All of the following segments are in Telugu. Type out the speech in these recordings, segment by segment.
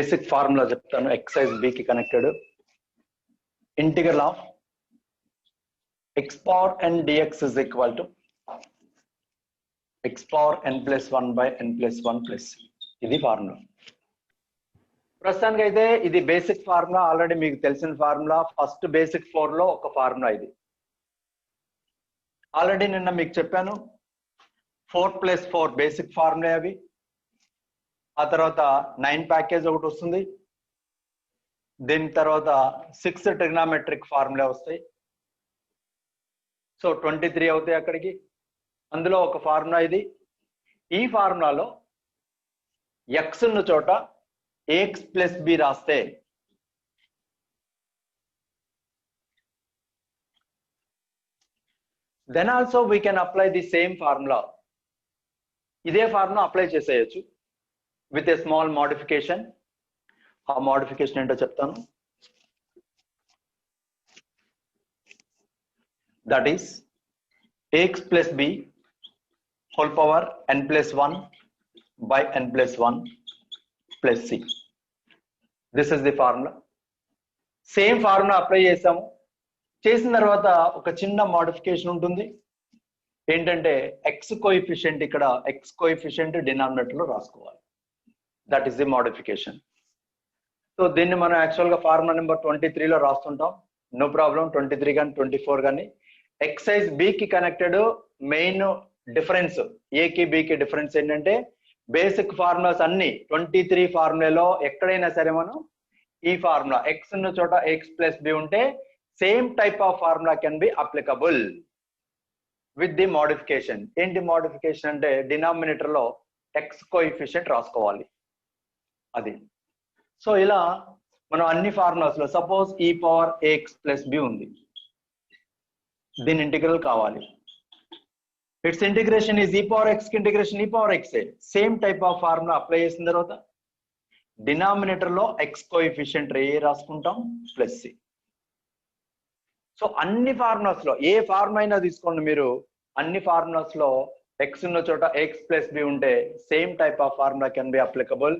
బేసిక్ ఫార్ములా చెప్తాను ఎక్సైజ్ బి కి connected integral of x power n dx is equal to x power n plus 1 by n plus 1 plus c. ఇది ఫార్ములా. ప్రస్తుతానికి అయితే ఇది బేసిక్ ఫార్ములా, ఆల్రెడీ మీకు తెలిసిన ఫార్ములా. ఫస్ట్ బేసిక్ 4 లో ఒక ఫార్ములా ఇది. ఆల్రెడీ నిన్న మీకు చెప్పాను 4+4 బేసిక్ ఫార్ములా అవి. ఆ తర్వాత 9 ప్యాకేజ్ ఒకటి వస్తుంది. దీని తర్వాత 6 ట్రిగ్నామెట్రిక్ ఫార్ములా వస్తాయి. సో 23 అవుతాయి అక్కడికి. అందులో ఒక ఫార్ములా ఇది. ఈ ఫార్ములాలో x ఉన్న చోట ax ప్లస్ బి రాస్తే then also we can apply the same formula. ఇదే ఫార్ములా అప్లై చేసేయచ్చు విత్ ఏ స్మాల్ మోడిఫికేషన్. ఆ మోడిఫికేషన్ ఏంటో చెప్తాను. That is ax plus b whole power n plus 1 by n plus 1 plus c. This is the formula. Same formula apply చేసాము. చేసిన తర్వాత ఒక చిన్న మోడిఫికేషన్ ఉంటుంది. ఏంటంటే ఎక్స్ కోఎఫిషియంట్, ఇక్కడ ఎక్స్ కోఎఫిషియంట్ డినామినేటర్ లో రాసుకోవాలి. That is the modification. So దీన్ని మనం యాక్చువల్ గా ఫార్ములా నెంబర్ 23 లో రాస్తుంటాం. No problem. 23 కానీ 24 కానీ. ఎక్సైజ్ బి కి కనెక్టెడ్ మెయిన్ డిఫరెన్స్ ఏ కి బి కి డిఫరెన్స్ ఏంటంటే బేసిక్ ఫార్ములాస్ అన్ని 23 ఫార్ములాలో ఎక్కడైనా సరే మనం ఈ ఫార్ములా ఎక్స్ ఉన్న చోట ఎక్స్ ప్లస్ బి ఉంటే same type of formula can be applicable with the modification. ఏంటి మోడిఫికేషన్ అంటే డినామినేటర్ లో ఎక్స్ కోఎఫిషియంట్ రాసుకోవాలి అది. సో ఇలా మనం అన్ని ఫార్ములాస్ లో సపోజ్ ఈ పవర్ ఎక్స్ ప్లస్ బి ఉంది, దీని ఇంటిగ్రల్ కావాలి. ఇట్స్ ఇంటిగ్రేషన్ ఈజ్ ఈ పవర్ ఎక్స్ కి ఇంటిగ్రేషన్ ఈ power X. Same type of formula apply చేసిన తర్వాత డినామినేటర్ లో ఎక్స్ కోఎఫిషియంట్ ఏ రాసుకుంటాం ప్లస్ సి. సో అన్ని ఫార్ములాస్ లో ఏ ఫార్ములా అయినా తీసుకోండి మీరు, అన్ని ఫార్ములాస్ లో ఎక్స్ ఉన్న చోట ఎక్స్ ప్లస్ బి ఉంటే same type of formula can be applicable.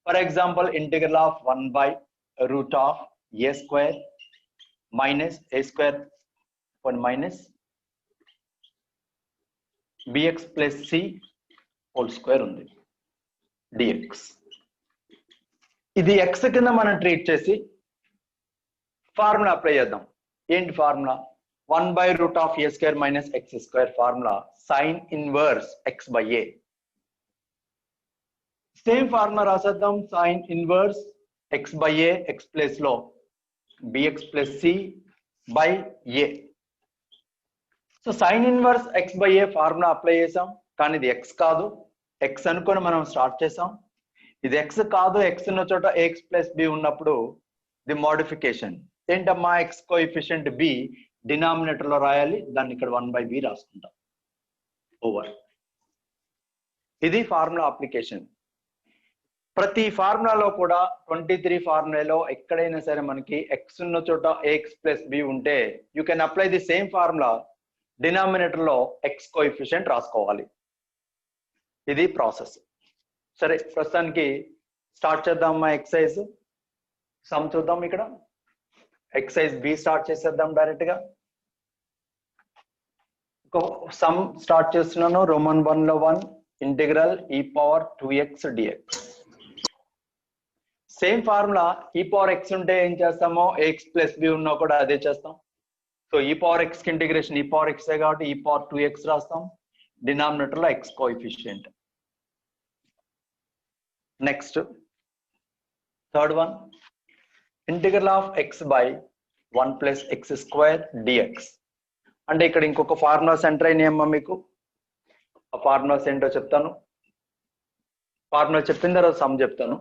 For example integral of 1/√a square minus a square 1 minus bx plus c whole square ఉంది dx. ఇది x కింద మనం ట్రీట్ చేసి ఫార్ములా అప్లై చేద్దాం. ఏంటి formula? 1/√a square minus x square formula sin inverse x by a. Same formula రాసేద్దాం. sin inverse x by a, x place లో bx plus c by a. So sine inverse x by a formula apply చేసాం, కానీ ఇది ఎక్స్ కాదు. ఎక్స్ అనుకొని మనం స్టార్ట్ చేసాం. ఇది ఎక్స్ కాదు, ఎక్స్ ఉన్న చోట ఎక్స్ ప్లస్ బి ఉన్నప్పుడు ది మోడిఫికేషన్ ఏంటమ్మా? ఎక్స్ కోఎఫిషియంట్ బి డినామినేటర్ లో రాయాలి. దాన్ని ఇక్కడ 1/b రాసుకుంటాం ఓవర్. ఇది ఫార్ములా అప్లికేషన్. ప్రతి ఫార్ములాలో కూడా 23 ఫార్ములాలో ఎక్కడైనా సరే మనకి ఎక్స్ ఉన్న చోట ఎక్స్ ప్లస్ బి ఉంటే you can apply the same formula. Denominator లో ఎక్స్ కోఎఫిషియంట్ రాసుకోవాలి. ఇది ప్రాసెస్. సరే, ప్రస్తుతానికి స్టార్ట్ చేద్దాం మా ఎక్సైజ్ సమ్ చూద్దాం. ఇక్కడ ఎక్సైజ్ బి స్టార్ట్ చేసేద్దాం డైరెక్ట్ గా. సమ్ స్టార్ట్ చేస్తున్నాను. రోమన్ 1 లో 1 ఇంటిగ్రల్ ఈ power 2x dx. Same formula ఈ పవర్ ఎక్స్ ఉంటే ఏం చేస్తామో ఎక్స్ ప్లస్ బి ఉన్నా కూడా అదే చేస్తాం. సో ఈ పవర్ ఎక్స్ కి ఇంటిగ్రేషన్ ఈ పవర్ ఎక్స్ కాబట్టి ఈ పవర్ 2x రాస్తాం. డినామినేటర్ లో x coefficient. Next third one integral of x by 1 plus x square dx. అంటే ఇక్కడ ఇంకొక ఫార్ములాస్ ఎంటర్ అయినాయమ్మా మీకు. ఆ ఫార్ములాస్ ఏంటో చెప్తాను. ఫార్ములా చెప్పిన తర్వాత సమ్ చెప్తాను.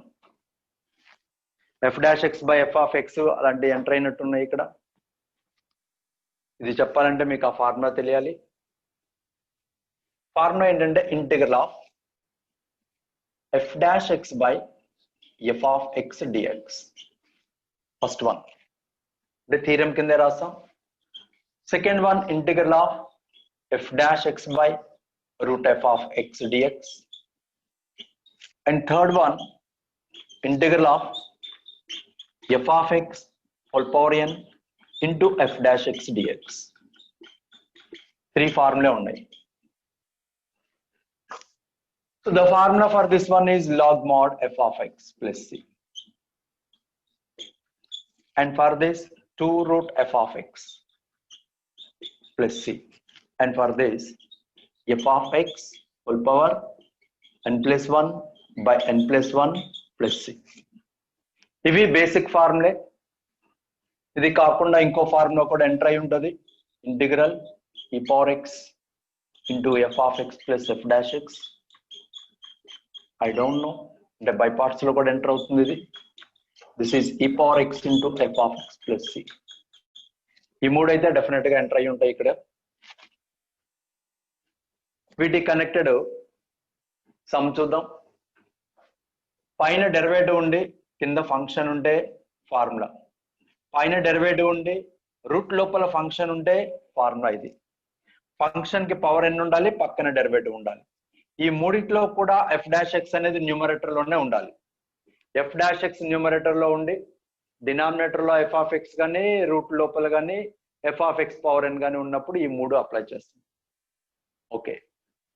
f'(x) by f(x) అలాంటి ఎంటర్ అయినట్టున్నాయి ఇక్కడ. ఇది చెప్పాలంటే మీకు ఆ ఫార్ములా తెలియాలి. ఫార్ములా ఏంటంటే integral of f'(x) by f(x) dx. First one అంటే థీరం కింద రాస్తాం. Second one integral of f'(x) by √f(x) dx. And third one integral of f of x whole power n into f dash x dx. 3 formula ఉన్నాయి. So the formula for this one is log mod f of x plus c. And for this 2 root f of x plus c. And for this f of x whole power n plus 1 by n plus 1 plus c. ఇవి బేసిక్ ఫార్ములే. ఇది కాకుండా ఇంకో ఫార్ములా కూడా ఎంటర్ అయి ఉంటుంది. Integral e power x into f of x plus f dash x. I don't know, అంటే బై పార్ట్స్ లో కూడా ఎంటర్ అవుతుంది ఇది. This is e power x into f of x plus c. ఈ మూడు అయితే డెఫినెట్ గా ఎంటర్ అయి ఉంటాయి ఇక్కడ. వీటి కనెక్టెడ్ సమ్ చూద్దాం. పైన డెరివేటివ్ ఉండి కింద ఫంక్షన్ ఉంటే ఫార్ములా, పైన డెరివేటివ్ ఉండి రూట్ లోపల ఫంక్షన్ ఉంటే ఫార్ములా ఇది. ఫంక్షన్ కి పవర్ ఎన్ని ఉండాలి, పక్కన డెరివేటివ్ ఉండాలి. ఈ మూడిట్లో కూడా ఎఫ్ డాష్ ఎక్స్ అనేది న్యూమరేటర్ లోనే ఉండాలి. ఎఫ్ డాష్ ఎక్స్ న్యూమరేటర్ లో ఉండి డినామినేటర్ లో ఎఫ్ ఆఫ్ ఎక్స్ కానీ రూట్ లోపల కానీ ఎఫ్ ఆఫ్ ఎక్స్ పవర్ ఎన్ కానీ ఉన్నప్పుడు ఈ మూడు అప్లై చేస్తుంది. ఓకే,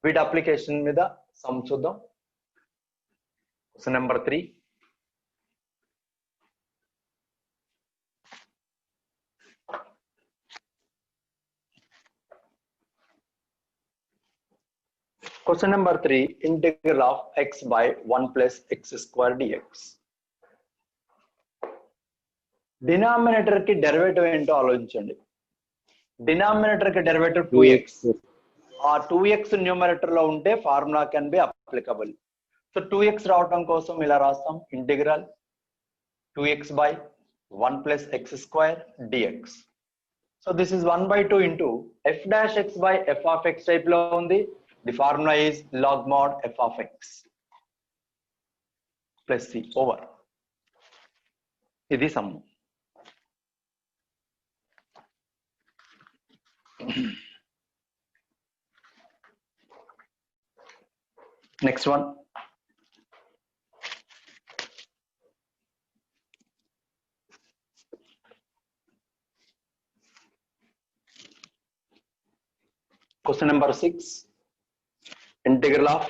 వీటి అప్లికేషన్ మీద సమ్ చూద్దాం. Question number 3. Question number 3, integral of x by 1 plus x square dx. Denominator కి డెరివేటివ్ ఏంటో ఆలోచించండి. డినామినేటర్ కి డెరివేటివ్ 2x. ఆ 2x న్యూమరేటర్ లో ఉంటే formula can be applicable. So 2x రావటం కోసం ఇలా రాస్తాం, integral 2x by 1 plus x square dx. So this is 1/2 into f dash x by f of x type లో ఉంది. The formula is log mod f of x plus c over. ఇది some. Next one. Question number 6. Integral of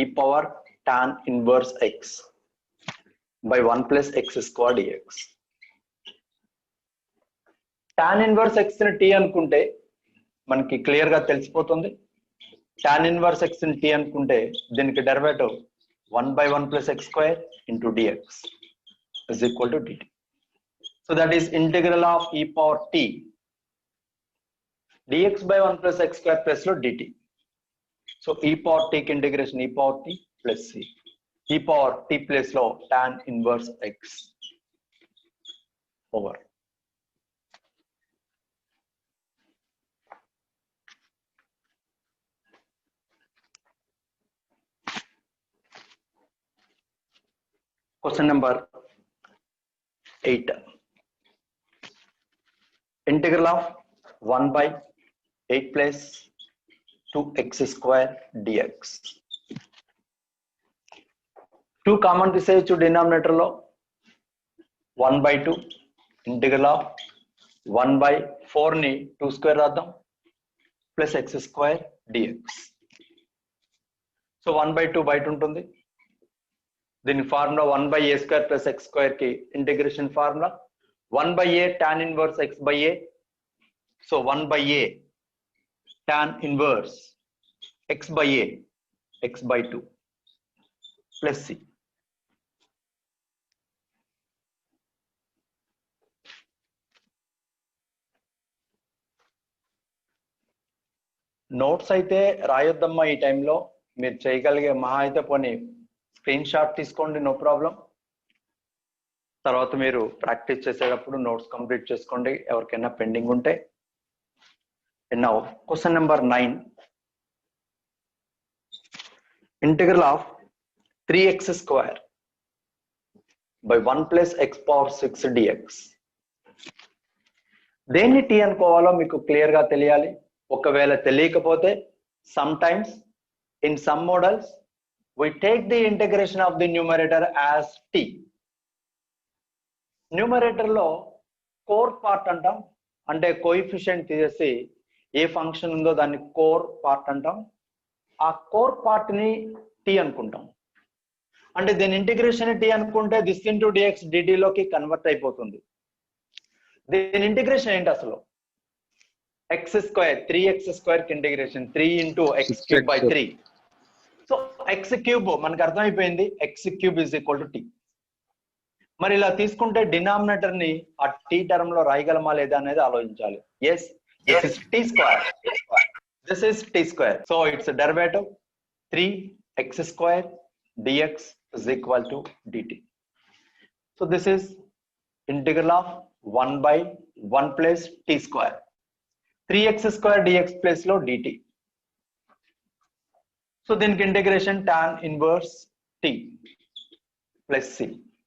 e power tan inverse x by 1 plus x square dx. tan inverse x ని t అనుకుంటే మనకి క్లియర్ గా తెలిసిపోతుంది. tan inverse x ని t అనుకుంటే దీనికి derivative 1/1 plus x square into dx is equal to dt. So that is integral of e power t dx by 1 plus x square plus లో dt. So e power t కి integration e power t plus c. e power t place లో tan inverse x over. Question number 8. Integral of 1/8 plus 2x square dx. 2 common తీసేయచ్చు డినామినేటర్ లో. 1/2 ఇంటిగ్రల్ ఆఫ్ 1/4 ని 2 స్క్వేర్ రాద్దాం plus x square dx. So 1/2 బయట ఉంటుంది. దీని formula 1/a square plus x square కి integration formula 1/a tan inverse x by a. So 1/a tan inverse x by a x by 2 plus c. Notes అయితే రాయొద్దమ్మా ఈ టైంలో. మీరు చేయగలిగే మహా అయితే పోనీ స్క్రీన్ షాట్ తీసుకోండి, నో ప్రాబ్లం. తర్వాత మీరు ప్రాక్టీస్ చేసేటప్పుడు నోట్స్ కంప్లీట్ చేసుకోండి ఎవరికైనా పెండింగ్ ఉంటే. And now question number 9. Integral of 3x square by 1 plus x power 6 dx. దేన్ని t అనుకోవాలో మీకు క్లియర్ గా తెలియాలి. ఒకవేళ తెలియకపోతే sometimes in some models we take the integration of the numerator as t. Numerator లో కోర్ పార్ట్ అంటాం, అంటే కోఎఫిషియంట్ తీసేసి ఏ ఫంక్షన్ ఉందో దాన్ని కోర్ పార్ట్ అంటాం. ఆ కోర్ పార్ట్ ని టీ అనుకుంటాం. అంటే దీని ఇంటిగ్రేషన్ టీ అనుకుంటే దిస్ ఇంటూ డిఎక్స్ డిటిలోకి కన్వర్ట్ అయిపోతుంది. దీని ఇంటిగ్రేషన్ ఏంటి అసలు? ఎక్స్ స్క్వేర్ 3x² కి integration 3 into x³/3. So x³ మనకు అర్థమైపోయింది, x³ is equal to tea. మరి ఇలా తీసుకుంటే డినామినేటర్ ని ఆ టీ టర్మ్ లో రాయగలమా లేదా అనేది ఆలోచించాలి. Yes, this is t square, this is t square. So it's derivative 3x² dx is equal to dt. So this is integral of 1/1 plus t square. 3x² dx place lo dt. So then integration tan inverse t plus c.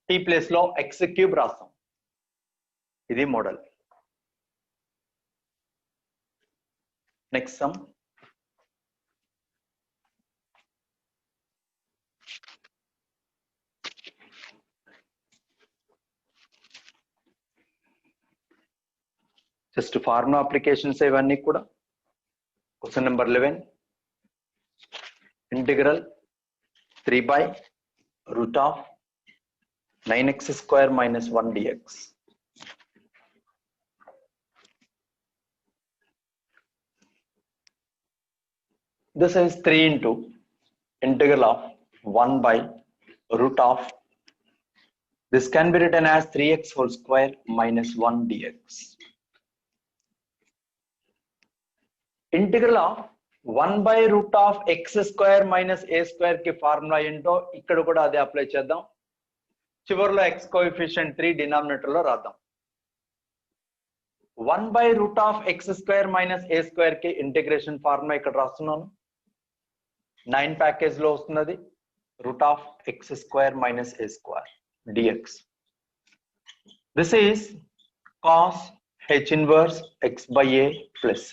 t place lo x³ రాస్తాం. ఇది model. Next some. Just formula applications ఇవన్నీ కూడా. Question number 11, integral 3/√9x² - 1 dx. This is 3 into integral of 1/√. This can be written as 3x² - 1 dx. Integral of 1/√x² - a² కి ఫార్ములా ఏంటో ఇక్కడ కూడా అదే అప్లై చేద్దాం. చివరిలో x కోఎఫిషియంట్ 3 డినామినేటర్ లో రాద్దాం. 1/√x² - a² కి ఇంటిగ్రేషన్ ఫార్ములా ఇక్కడ రాస్తున్నాను. 9 ప్యాకేజ్ లో వస్తున్నది. √x² - a² dx. This is cos h inverse x/a plus c.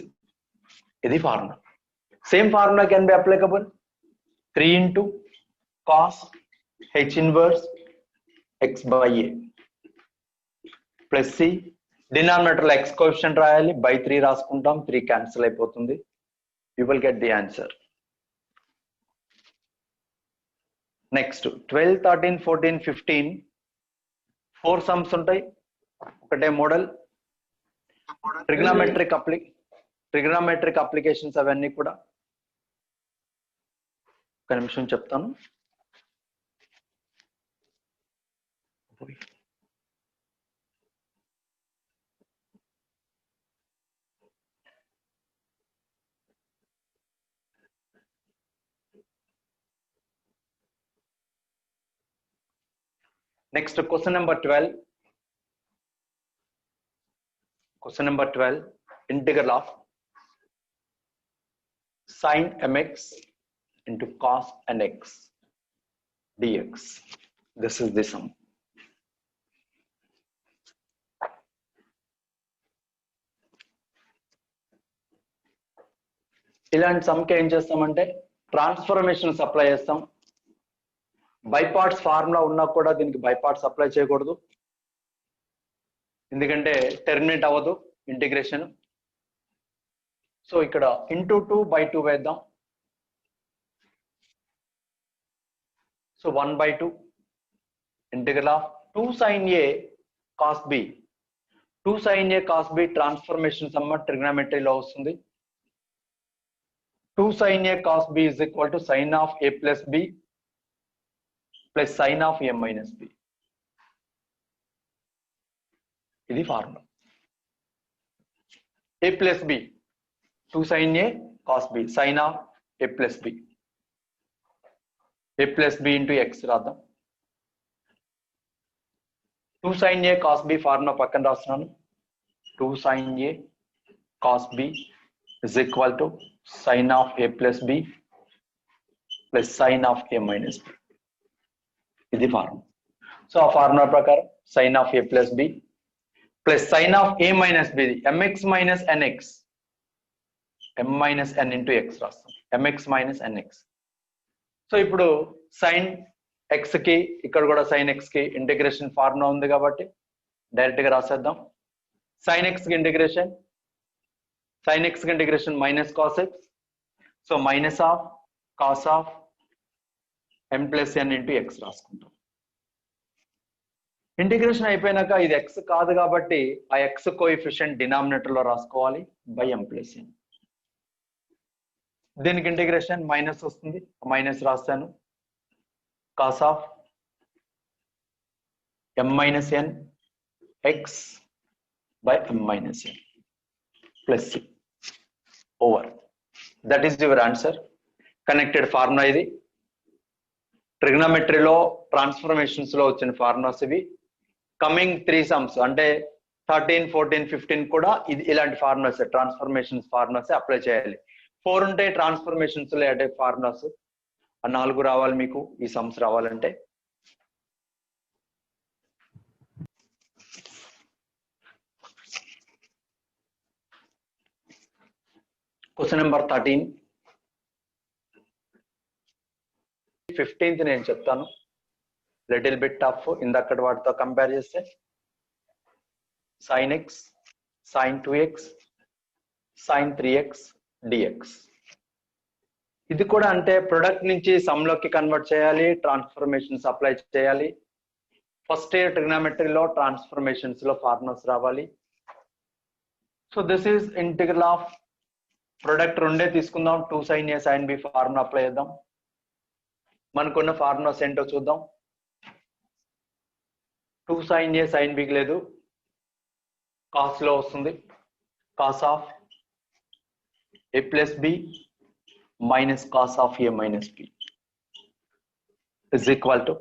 ఇది formula. Same formula can be applicable. 3 into cos h inverse x/a plus c. Denominator లో x కోఎఫిషియంట్ రాయాలి, బై 3 రాసుకుంటాం, 3 క్యాన్సిల్ అయిపోతుంది. You will get the answer. Next 12, 13, 14, 15 4 sums ఉంటాయి. ఒకటే మోడల్. ట్రిగ్నోమెట్రిక్ అప్లికేషన్స్ అవన్నీ కూడా. ఒక నిమిషం చెప్తాను. Next question number 12. Question number 12, integral of sin mx into cos nx dx. This is the sum. ఇలాంటి సమ్కి ఏం చేస్తామంటే ట్రాన్స్ఫర్మేషన్ అప్లై చేస్తాం. బై పార్ట్స్ ఫార్ములా ఉన్నా కూడా దీనికి బై పార్ట్స్ అప్లై చేయకూడదు, ఎందుకంటే టెర్మినేట్ అవ్వదు ఇంటిగ్రేషన్. సో ఇక్కడ ఇంటూ 2/2 వేద్దాం. So 1/2 integral of 2 sin a cos b. 2 sin a cos b transformation sum ట్రిగ్నోమెట్రీలో వస్తుంది. 2 sin a cos b is equal to sin of a plus b plus sin of a minus b. ఇది formula. a plus b, 2 sin a cos b, sin of a plus b. a plus b into x రాద్దాం. 2 sin a cos b formula పక్కన రాస్తున్నాను. 2 sin a cos b is equal to sin of a plus b plus sin of a minus b. ఇది ఫార్ములా. సో ఆ ఫార్ములా ప్రకారం sin of a plus b plus sin of a minus b, mx minus nx, m minus n into x రాస్తాం. mx minus nx. సో ఇప్పుడు sin x కి ఇక్కడ కూడా sin x కి ఇంటిగ్రేషన్ ఫార్ములా ఉంది కాబట్టి డైరెక్ట్ గా రాసేద్దాం. sin x కి ఇంటిగ్రేషన్, sin x కి integration minus cos x, so minus of cos of m plus n into x రాసుకుంటాం. ఇంటిగ్రేషన్ అయిపోయినాక ఇది x కాదు కాబట్టి ఆ x కోఎఫిషియంట్ డినామినేటర్ లో రాసుకోవాలి బై m ప్లస్ n. దీనికి ఇంటిగ్రేషన్ మైనస్ వస్తుంది, మైనస్ రాస్తాను. cos of m minus n x by m minus n plus c over. That is your answer. Connected formula ఇది. ట్రిగ్నోమెట్రీలో ట్రాన్స్ఫర్మేషన్స్ లో వచ్చిన ఫార్ములాస్ ఇవి. కమింగ్ 3 సమ్స్ అంటే 13, 14, 15 కూడా ఇది ఇలాంటి ఫార్ములాస్ ట్రాన్స్ఫర్మేషన్స్ ఫార్ములాస్ అప్లై చేయాలి. 4 ఉంటాయి ట్రాన్స్ఫర్మేషన్స్ లో అంటే ఫార్ములాస్. 4 రావాలి మీకు ఈ సమ్స్ రావాలంటే. Question number 13. 15th నేను చెప్తాను. లిటిల్ బిట్ టఫ్ ఇందక్కడి వాటితో కంపేర్ చేస్తే. sin x, sin 2x, sin 3x dx. ఇది కూడా అంటే ప్రొడక్ట్ నుంచి సమ్ లోకి కన్వర్ట్ చేయాలి, ట్రాన్స్ఫర్మేషన్స్ అప్లై చేయాలి. ఫస్ట్ ఇయర్ ట్రిగ్నోమెట్రీలో ట్రాన్స్ఫర్మేషన్స్ లో ఫార్ములాస్ రావాలి. So this is integral of product రెండే తీసుకుందాం. 2 sin a sin b formula apply చేద్దాం. మనకున్న ఫార్ములాస్ ఏంటో చూద్దాం. 2 sin a sin b లేదు, కాస్ లో వస్తుంది. Cos of a plus b minus cos of a minus b is equal to,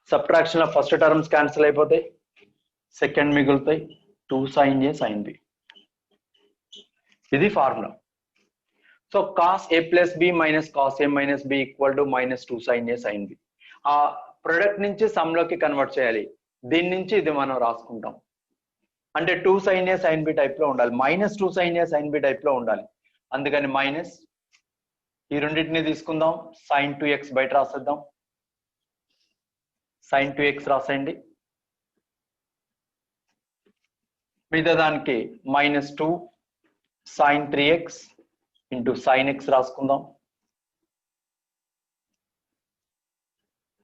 subtraction లో ఫస్ట్ టర్మ్స్ క్యాన్సిల్ అయిపోతాయి, సెకండ్ మిగులుతాయి. 2 sin a sin b ఇది formula. So cos a plus b minus cos a minus b equal to minus 2 sin a sin b. ఆ ప్రొడక్ట్ నుంచి సమ్ లోకి కన్వర్ట్ చేయాలి. దీని నుంచి ఇది మనం రాసుకుంటాం. అంటే 2 sin a sin b type లో ఉండాలి, minus 2 sin a sin b type లో ఉండాలి. అందుకని మైనస్ ఈ రెండింటిని తీసుకుందాం. sin 2x బయట రాసేద్దాం. sin 2x రాసేయండి. మిగతా దానికి minus 2 sin 3x into sin x రాసుకుందాం.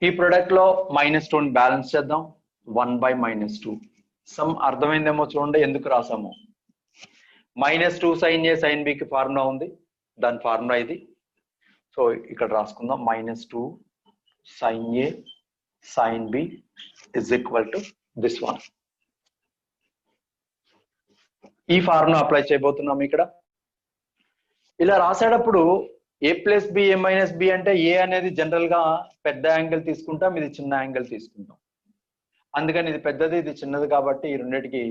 ఈ ప్రొడక్ట్ లో మైనస్ 2 బ్యాలెన్స్ చేద్దాం. 1 by మైనస్ 2. సమ్ అర్థమైందేమో చూడండి ఎందుకు రాసాము. Minus 2 sin a sin b కి ఫార్ములా ఉంది, దాని ఫార్ములా ఇది. సో ఇక్కడ రాసుకుందాం. Minus 2 sin a sin b is equal to this one. ఈ ఫార్ములా అప్లై చేయబోతున్నాం ఇక్కడ. ఇలా రాసేటప్పుడు A plus B A minus B అంటే ఏ అనేది జనరల్ గా పెద్ద యాంగిల్ తీసుకుంటాం, ఇది చిన్న యాంగిల్ తీసుకుంటాం. అందుకని ఇది పెద్దది ఇది చిన్నది కాబట్టి ఈ రెండింటికి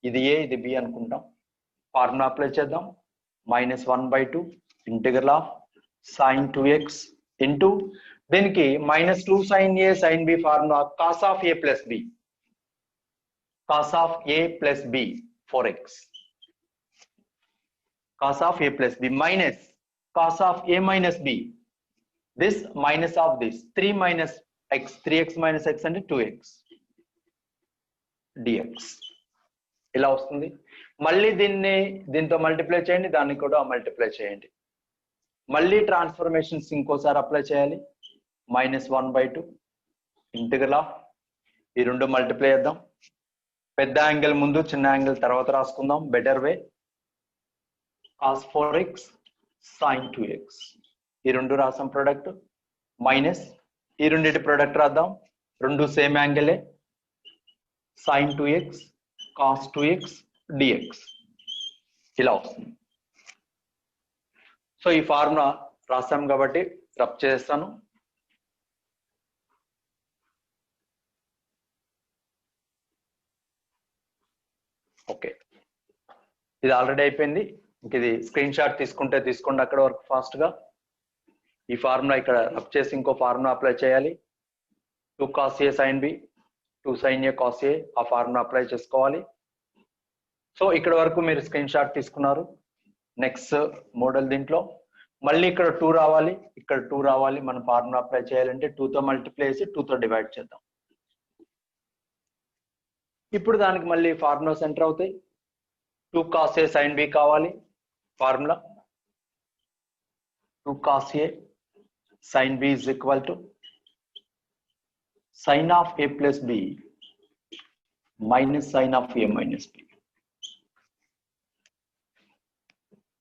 ఇది ఏ ఇది బి అనుకుంటాం. ఫార్ములా అప్లై చేద్దాం. Minus 1/2 integral of sin 2x into దీనికి minus 2 sin a sin b formula cos of a plus B, cos of a plus B 4x, cos of a plus b minus cos of a minus b, this minus of this 3 minus x, 3x minus x అంటే 2x dx ఇలా వస్తుంది. మళ్ళీ దీంతో మల్టిప్లై చేయండి, దాన్ని కూడా మల్టిప్లై చేయండి. మళ్ళీ ట్రాన్స్ఫర్మేషన్స్ ఇంకోసారి అప్లై చేయాలి. మైనస్ 1/2 ఇంటిగ్రల్ ఆఫ్ ఈ రెండు మల్టిప్లై చేద్దాం. పెద్ద యాంగిల్ ముందు చిన్న యాంగిల్ తర్వాత రాసుకుందాం better way. cos 4x sin 2x ఈ రెండు రాసాం ప్రొడక్ట్. మైనస్ ఈ రెండింటి ప్రొడక్ట్ రాద్దాం, రెండు same యాంగిలే. sin 2x cos 2x dx ఇలా వస్తుంది. సో ఈ ఫార్ములా రాసాం కాబట్టి రబ్ చేస్తాను. ఓకే, ఇది ఆల్రెడీ అయిపోయింది. ఇంక ఇది స్క్రీన్ షాట్ తీసుకుంటే తీసుకోండి అక్కడ వరకు ఫాస్ట్ గా. ఈ ఫార్ములా ఇక్కడ రబ్ చేసి ఇంకో ఫార్ములా అప్లై చేయాలి. 2 cos a sin b 2 sin a cos a ఆ ఫార్ములా అప్లై చేసుకోవాలి. సో ఇక్కడ వరకు మీరు స్క్రీన్ షాట్ తీసుకున్నారు. నెక్స్ట్ మోడల్ దీంట్లో మళ్ళీ ఇక్కడ 2 రావాలి, ఇక్కడ 2 రావాలి. మనం ఫార్ములా అప్లై చేయాలంటే 2తో మల్టిప్లై చేసి 2తో డివైడ్ చేద్దాం. ఇప్పుడు దానికి మళ్ళీ ఫార్ములాస్ ఎంటర్ అవుతాయి. 2 cos A sin B కావాలి. Formula 2 cos A sin B is equal to sin of A plus B minus sin of A minus B.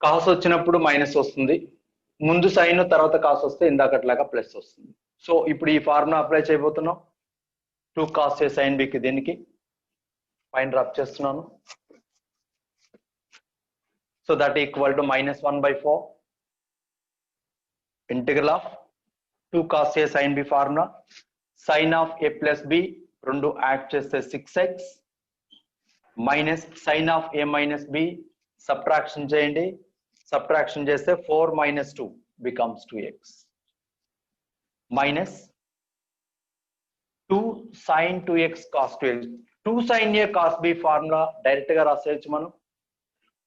Cos వచ్చినప్పుడు మైనస్ వస్తుంది, ముందు సైన్ తర్వాత కాస్ వస్తే ఇందాకట్లాగా ప్లస్ వస్తుంది. సో ఇప్పుడు ఈ ఫార్ములా అప్లై చేయబోతున్నాం. 2 cos A sin B కి దీనికి పైన రబ్ చేస్తున్నాను. So that equal to -1/4 integral of 2 cos A sin B formula sin of A plus B రెండు యాడ్ చేస్తే 6x minus sin of A minus B subtraction చేయండి. సబ్ట్రాక్షన్ చేస్తే 4 - 2 becomes 2x minus 2 sin 2x cos 2x. 2 sin A cos B formula direct గా రాసేయచ్చు మనం.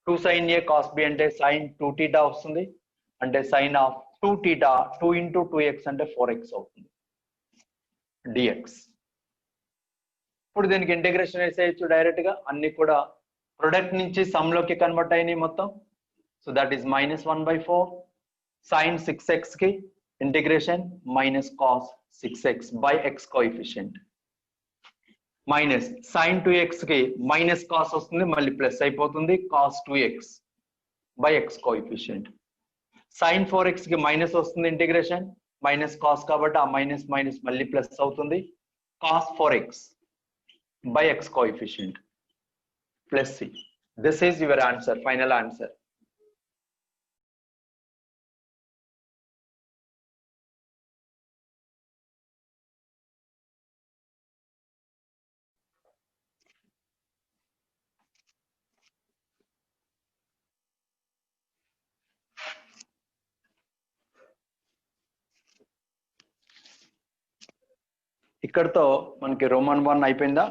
2 sin A cos B అంటే sin 2θ వస్తుంది, అంటే sin of 2θ 2 × 2x అంటే 4x అవుతుంది dx. ఇప్పుడు దీనికి ఇంటిగ్రేషన్ వేసేయచ్చు డైరెక్ట్ గా, అన్ని కూడా ప్రొడక్ట్ నుంచి సమ్ లోకి కన్వర్ట్ అయినాయి మొత్తం. So that is -1/4 sin 6x కి integration minus cos 6x by x coefficient minus sin 2x కి మైనస్ cos వస్తుంది, మళ్ళీ ప్లస్ అయిపోతుంది cos 2x by x coefficient. sin 4x కి మైనస్ వస్తుంది, ఇంటిగ్రేషన్ మైనస్ cos కాబట్టి ఆ మైనస్ మైనస్ మళ్ళీ ప్లస్ అవుతుంది cos 4x by x coefficient plus c. This is your answer, final answer. ఇక్కడతో మనకి రోమన్ 1 అయిపోయిందా?